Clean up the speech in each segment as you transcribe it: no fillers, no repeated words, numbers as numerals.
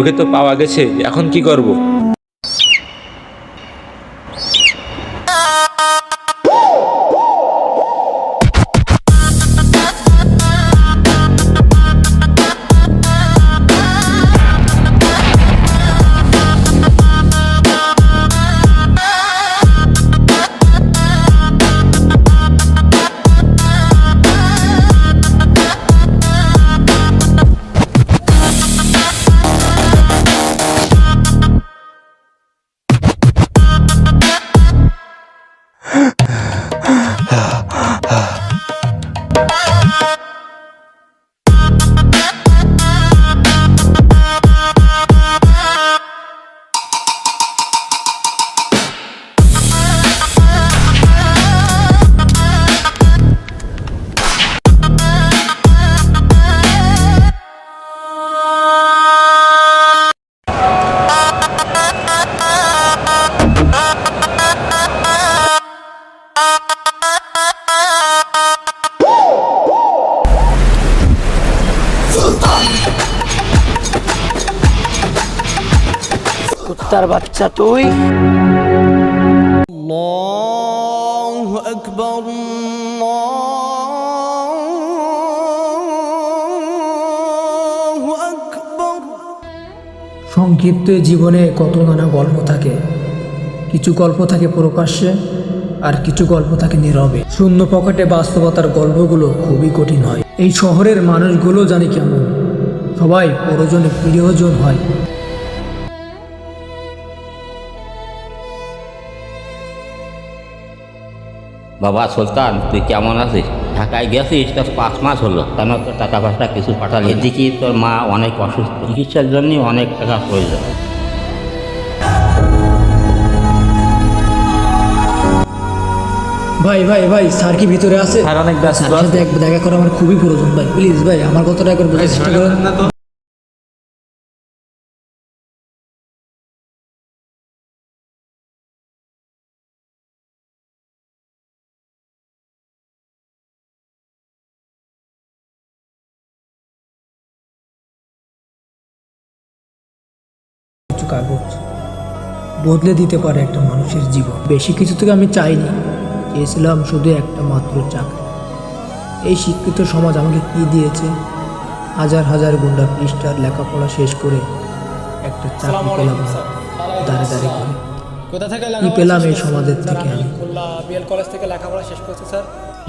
ওকে তো পাওয়া গেছে, এখন কি করব? কুত্তার বাচ্চা তুই! আল্লাহু আকবার, আল্লাহু আকবার। সংক্ষিপ্ত জীবনে কত নানা গল্প থাকে। কিছু গল্প থাকে প্রকাশ্যে, আর কিছু গল্প থাকে নীরবে। শূন্য পকেটে বাস্তবতার গল্পগুলো খুবই কঠিন হয়। এই শহরের মানুষগুলো জানি কেমন, সবাই প্রয়োজনে প্রিয়জন হয়। বাবা সুলতান, তুই কেমন আছিস? ঢাকায় গেছিস তো 5 মাস হলো, কেন তোর টাকা পয়সা কিছু পাঠালি? এদিকে তোর মা অনেক অসুস্থ, চিকিৎসার জন্য অনেক টাকা প্রয়োজন। ভাই ভাই ভাই, স্যার কি ভিতরে আছে? স্যার অনেক ব্যস্ত স্যারের সাথে একবার দেখা করা আমার খুবই প্রয়োজন ভাই। প্লিজ ভাই, আমার কথাটা একবার বোঝার চেষ্টা করেন। কিছু কাগজ বদলে দিতে পারে একটা মানুষের জীবন। বেশি কিছু থেকে আমি চাইনি, চেয়েছিলাম শুধু একটা মাত্র চাকরি। এই শিক্ষিত সমাজ আমাকে কি দিয়েছে? হাজার হাজার গুন্ডা পৃষ্ঠার লেখাপড়া শেষ করে একটা চাকরি পেলাম না, দাঁড়ে দাঁড়ে করে। কোথা থেকে কি পেলাম এই সমাজের থেকে আমি? খুলনা বিএল কলেজ থেকে লেখাপড়া শেষ করছি স্যার।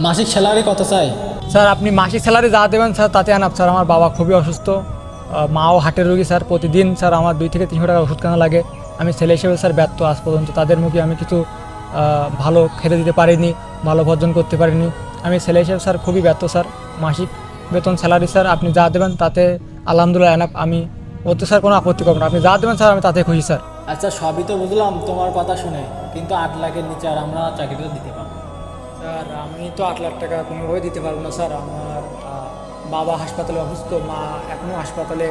মাসিক স্যালারি কত চাই? স্যার আপনি মাসিক স্যালারি যা দেবেন স্যার তাতে আনাপ স্যার। আমার বাবা খুবই অসুস্থ, মাও হার্টের রোগী স্যার। প্রতিদিন স্যার আমার 2 থেকে 300 টাকা ওষুধ কেনা লাগে। আমি ছেলে হিসেবে স্যার ব্যর্থ আজ পর্যন্ত। তাদের মুখে আমি কিছু ভালো খেতে দিতে পারিনি, ভালো ভোজন করতে পারিনি। আমি ছেলে হিসেবে স্যার খুবই ব্যর্থ স্যার। মাসিক বেতন স্যালারি স্যার আপনি যা দেবেন তাতে আলহামদুলিল্লাহ এনাফ। আমি ওতে স্যার কোনো আপত্তি করব না, আপনি যা দেবেন স্যার আমি তাতে খুশি স্যার। আচ্ছা সবই তো বুঝলাম তোমার কথা শুনে, কিন্তু 8 লাখের নিচে আর আমরা চাকরিটা দিতে পারবো না। স্যার আমি তো 8 লাখ টাকা কোনোভাবে দিতে পারবো না স্যার। আমার বাবা হাসপাতালে অসুস্থ, মা এখনও হাসপাতালে।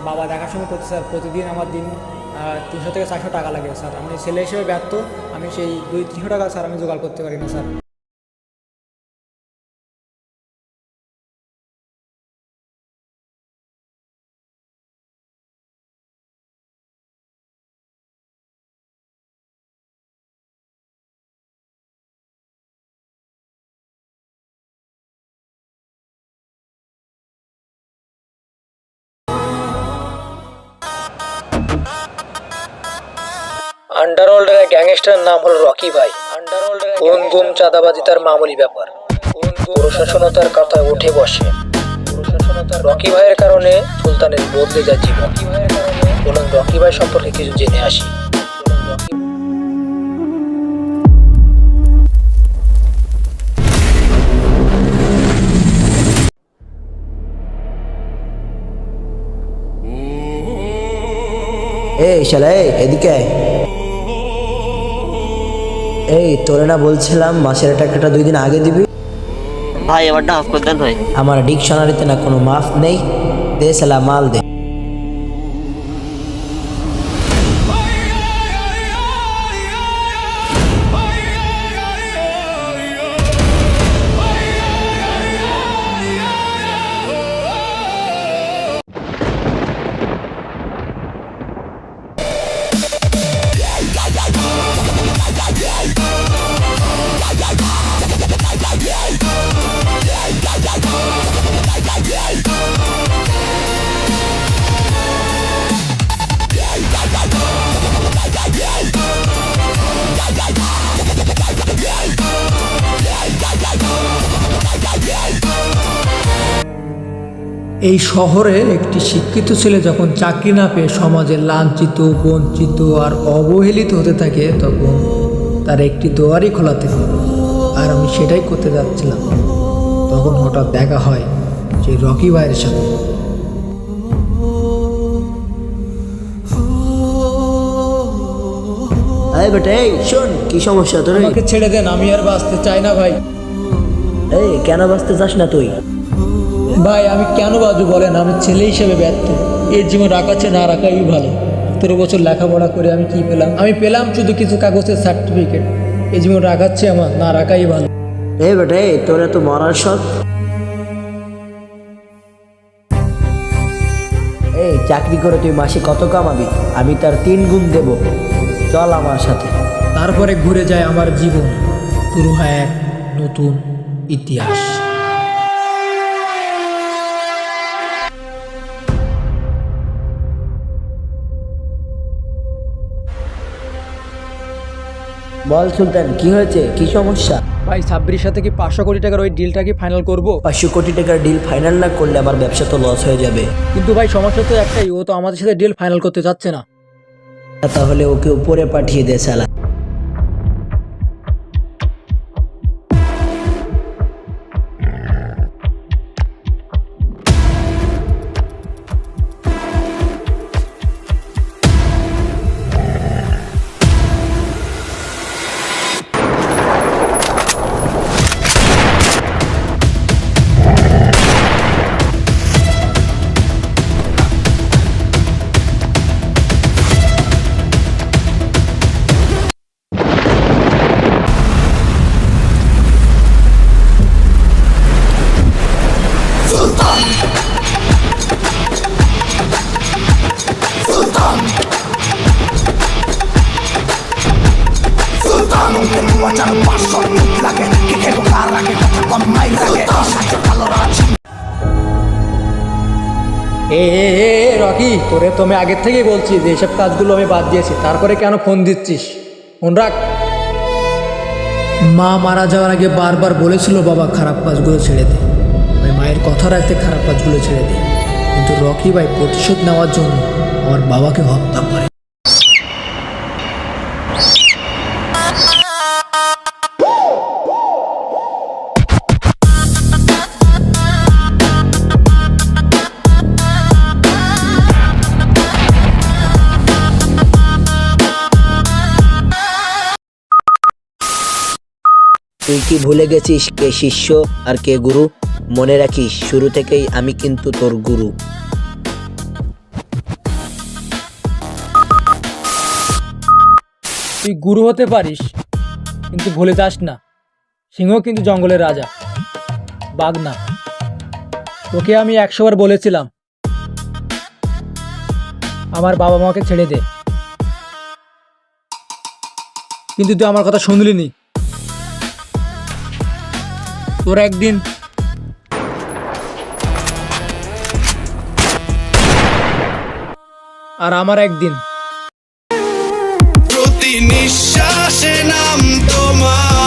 বাবা দেখাশোনা করতে স্যার প্রতিদিন আমার দিন 300 থেকে 400 টাকা লাগে স্যার। আমি ছেলে হিসেবে ব্যর্থ, আমি সেই 200-300 টাকা স্যার আমি জোগাড় করতে পারি না স্যার। আন্ডারওয়ার্ল্ডের এক গ্যাংস্টারের নাম হলো রকি ভাই। খুন গুম চাঁদাবাজি তার মামুলি ব্যাপার। প্রশাসন তার কথায় উঠে বসে। রকি ভাইয়ের কারণে সুলতানের বদলে যায় জীবন। বলুন রকি ভাই সম্পর্কে কিছু জেনে আসি। এই শালা, এদিকে আয়। এই তোরে না বলছিলাম মাসের টাকাটা 2 দিন আগে দিবি? ভাই আমারটা হাফ করে দেন ভাই। আমার ডিকশনারিতে না কোনো মাফ নেই, দে শালা মাল দে। এই শহরে একটি শিক্ষিত ছেলে যখন চাকরি না পেয়ে সমাজে লাঞ্ছিত, বঞ্চিত আর অবহেলিত হতে থাকে, তখন তার একটি দুয়ারই খোলা থাকে। আর আমি সেটাই করতে যাচ্ছিলাম। তখন হঠাৎ দেখা হয় সেই রকি ভাইয়ের সাথে। এই বেটা, এই শোন, কি সমস্যা তোর? আমাকে ছেড়ে দেন, আমি আর বাঁচতে চাই না ভাই। এই কেন বাঁচতে চাস না তুই? ভাই আমি কেন বাজু বলেন, আমি ছেলে হিসেবে ব্যর্থ। এর জীবন রাখাচ্ছে না রাখাই ভালো। 17 বছর লেখাপড়া করে আমি কি পেলাম? আমি পেলাম শুধু কিছু কাগজের সার্টিফিকেট। এই জীবন রাখাচ্ছে আমার না রাখাই ভালো। এই বেটা, এই তোর এত মরার শখ? এই চাকরি করে তুই মাসে কত কামাবি? আমি তার 3 গুণ দেব, চল আমার সাথে। তারপরে ঘুরে যায় আমার জীবন, শুরু হয় এক নতুন ইতিহাস। বল সুলতান, কি হয়েছে? কি সমস্যা? ভাই সাব্বিরের সাথে কি 500 কোটি টাকার ওই ডিলটা কি ফাইনাল করব? 500 কোটি টাকার ডিল ফাইনাল না করলে আমার ব্যবসা তো লস হয়ে যাবে। কিন্তু ভাই সমস্যা তো একটাই, ও তো আমাদের সাথে ডিল ফাইনাল করতে চাচ্ছে না। তাহলে ওকে উপরে পাঠিয়ে দে শালা। রকি, তোরে তো আমি আগের থেকেই বলছি যে এসব কাজগুলো আমি বাদ দিয়েছি, তারপরে কেন ফোন দিচ্ছিস? ফোন রাখ। মা মারা যাওয়ার আগে বারবার বলেছিল বাবা খারাপ কাজগুলো ছেড়ে দে। আমি মায়ের কথা রাখতে খারাপ কাজগুলো ছেড়ে দিই, কিন্তু রকি ভাই প্রতিশোধ নেওয়ার জন্য আমার বাবাকে হত্যা করে। তুই কি ভুলে গেছিস কে শিষ্য আর কে গুরু? মনে রাখিস, শুরু থেকেই আমি কিন্তু তোর গুরু। তুই গুরু হতে পারিস, কিন্তু ভুলে যাস না সিংহ কিন্তু জঙ্গলের রাজা, বাঘ না। তোকে আমি 100 বার বলেছিলাম আমার বাবা মাকে ছেড়ে দে, কিন্তু তুই আমার কথা শুনলি নি। তোর একদিন আর আমার একদিন। প্রতি নিঃশ্বাসে নাম তোমার।